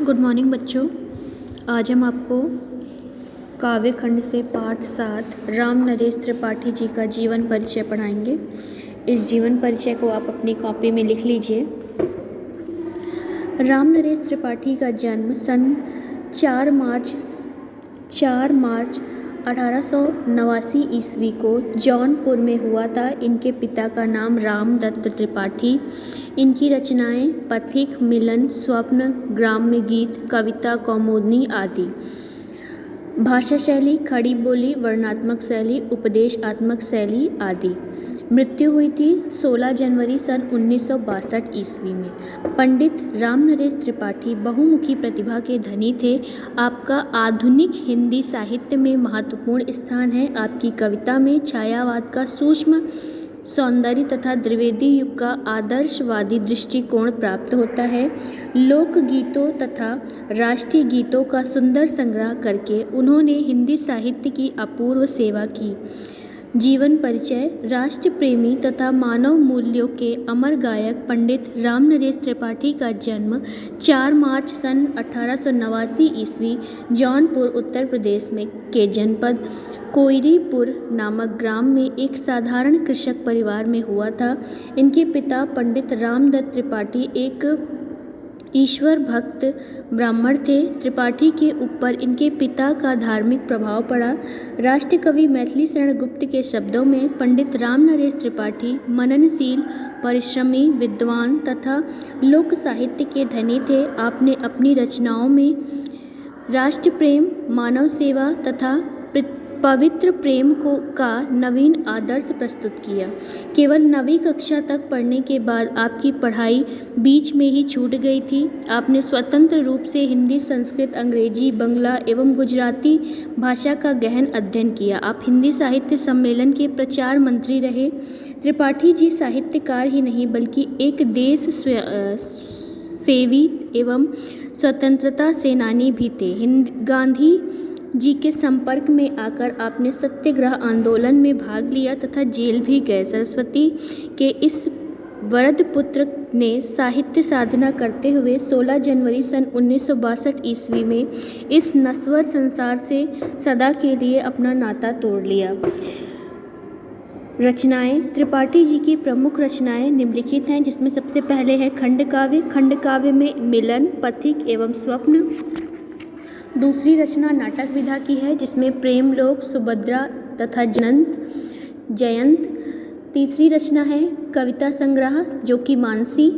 Good morning बच्चों। आज हम आपको काव्य खंड से पाठ 7 राम नरेश त्रिपाठी जी का जीवन परिचय पढ़ाएंगे। इस जीवन परिचय को आप अपनी कॉपी में लिख लीजिए। राम नरेश त्रिपाठी का जन्म सन 4 मार्च 1889 ईस्वी को जौनपुर में हुआ था। इनके पिता का नाम राम दत्त त्रिपाठी। इनकी रचनाएं पथिक, मिलन, स्वप्न, ग्राम्य गीत, कविता, कौमुदी आदि। भाषा शैली खड़ी बोली, वर्णात्मक शैली, उपदेशात्मक शैली आदि। मृत्यु हुई थी 16 जनवरी सन 1962 ईस्वी में। पंडित राम नरेश त्रिपाठी बहुमुखी प्रतिभा के धनी थे। आपका आधुनिक हिंदी साहित्य में महत्वपूर्ण स्थान है। आपकी कविता में छायावाद का सूक्ष्म सौंदर्य तथा द्विवेदी युग का आदर्शवादी दृष्टिकोण प्राप्त होता है। लोकगीतों तथा राष्ट्रीय गीतों का सुंदर संग्रह करके उन्होंने हिंदी साहित्य की अपूर्व सेवा की। जीवन परिचय। राष्ट्र प्रेमी तथा मानव मूल्यों के अमर गायक पंडित राम नरेश त्रिपाठी का जन्म 4 मार्च सन 1889 ईस्वी जौनपुर उत्तर प्रदेश में के जनपद कोइरीपुर नामक ग्राम में एक साधारण कृषक परिवार में हुआ था। इनके पिता पंडित रामदत्त त्रिपाठी एक ईश्वर भक्त ब्राह्मण थे। त्रिपाठी के ऊपर इनके पिता का धार्मिक प्रभाव पड़ा। राष्ट्रकवि मैथिली शरण गुप्त के शब्दों में पंडित राम नरेश त्रिपाठी मननशील, परिश्रमी, विद्वान तथा लोक साहित्य के धनी थे। आपने अपनी रचनाओं में राष्ट्र प्रेम, मानव सेवा तथा पवित्र प्रेम का नवीन आदर्श प्रस्तुत किया। केवल 9वीं कक्षा तक पढ़ने के बाद आपकी पढ़ाई बीच में ही छूट गई थी। आपने स्वतंत्र रूप से हिंदी, संस्कृत, अंग्रेजी, बंगला एवं गुजराती भाषा का गहन अध्ययन किया। आप हिंदी साहित्य सम्मेलन के प्रचार मंत्री रहे। त्रिपाठी जी साहित्यकार ही नहीं बल्कि एक देश सेवी एवं स्वतंत्रता सेनानी भी थे। गांधी जी के संपर्क में आकर आपने सत्याग्रह आंदोलन में भाग लिया तथा जेल भी गए। सरस्वती के इस वरद पुत्र ने साहित्य साधना करते हुए 16 जनवरी सन 1962 ईस्वी में इस नश्वर संसार से सदा के लिए अपना नाता तोड़ लिया। रचनाएं। त्रिपाठी जी की प्रमुख रचनाएं निम्नलिखित हैं, जिसमें सबसे पहले है खंड काव्य। खंड काव्य में मिलन, पथिक एवं स्वप्न। दूसरी रचना नाटक विधा की है, जिसमें प्रेमलोक, सुभद्रा तथा जयंत। तीसरी रचना है कविता संग्रह, जो कि मानसी।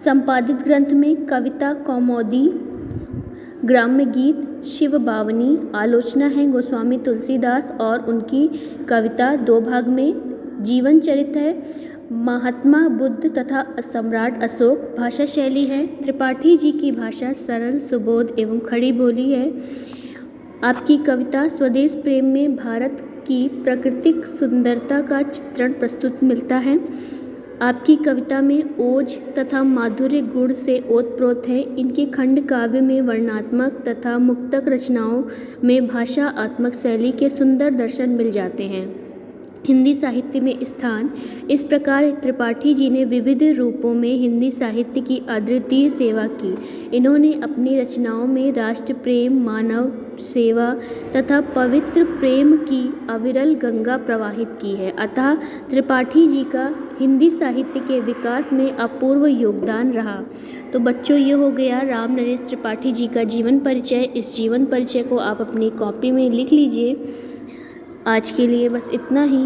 संपादित ग्रंथ में कविता, कौमुदी, ग्राम्य गीत, शिव बावनी। आलोचना है गोस्वामी तुलसीदास और उनकी कविता 2 भाग में। जीवन चरित्र है महात्मा बुद्ध तथा सम्राट अशोक। भाषा शैली है त्रिपाठी जी की भाषा सरल, सुबोध एवं खड़ी बोली है। आपकी कविता स्वदेश प्रेम में भारत की प्राकृतिक सुंदरता का चित्रण प्रस्तुत मिलता है। आपकी कविता में ओज तथा माधुर्य गुण से ओतप्रोत है। इनके खंड काव्य में वर्णात्मक तथा मुक्तक रचनाओं में भाषात्मक शैली के सुंदर दर्शन मिल जाते हैं। हिंदी साहित्य में स्थान। इस प्रकार त्रिपाठी जी ने विविध रूपों में हिंदी साहित्य की अद्वितीय सेवा की। इन्होंने अपनी रचनाओं में राष्ट्र प्रेम, मानव सेवा तथा पवित्र प्रेम की अविरल गंगा प्रवाहित की है। अतः त्रिपाठी जी का हिंदी साहित्य के विकास में अपूर्व योगदान रहा। तो बच्चों, ये हो गया राम नरेश त्रिपाठी जी का जीवन परिचय। इस जीवन परिचय को आप अपनी कॉपी में लिख लीजिए। आज के लिए बस इतना ही।